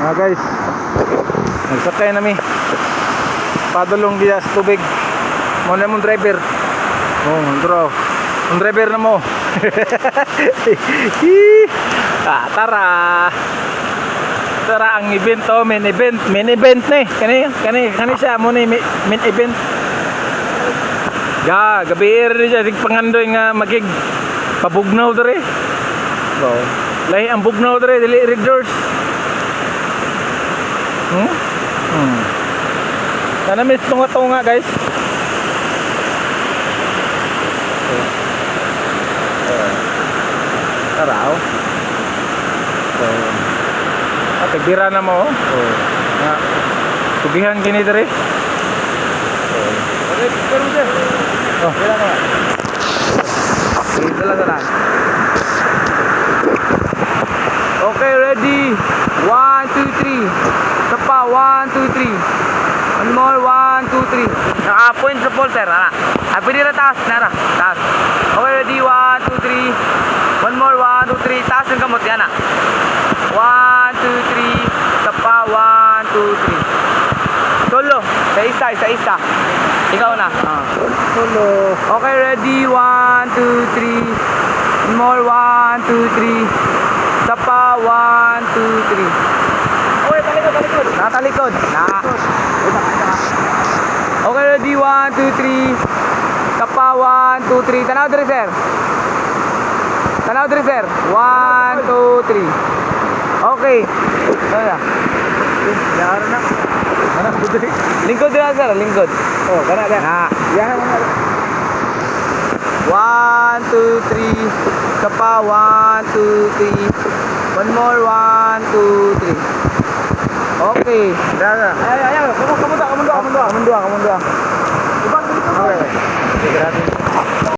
Mga guys, nagsakay nami. Padulong dia sa tubig. Mo na mong driver. Oh, draw. Ang driver na mo. Tara. Tara ang event to, main event ni. Kani siya mo ni main event. Gabi rin siya sig pangandoy nga magig pabugnaw dere. So, lahi ang bugnaw dere dili riggers. Sana miss tunga guys. Taraw. So, bira na mo. Nga tubihan gini dere. Okay, pero sir. Oh, bila na. Dito lang. Okay, ready. 1, 2, 3. Sapa, 1, 2, 3. One more, 1, 2, 3. Naka-point sa pole, sir. Pwede na taas. Taas. Okay, ready. 1, 2, 3. One more, 1, 2, 3. Taas yung kamot. Yan na. 1, 2, 3. Sapa, 1, 2, 3. Solo. Sa isa. Ikaw na. Solo. Okay, ready. 1, 2, 3. One more, 1, 2, 3. Sapa, 1, 2, 3. Okay, talikod. Natalikod. Okay, ready. 1, 2, 3. Sapa, 1, 2, 3. Tanaw diri, sir. 1, 2, 3. Okay. Ano? Yara na. Lingkod din sir, lingkod. Oh, kana. Yan na. 1, 2, 3. Sapa, 1, 2, 3. One more, 1, 2, 3. Okay. Ayaw. Kamu dua. Ibang dito. Okay. Grabe.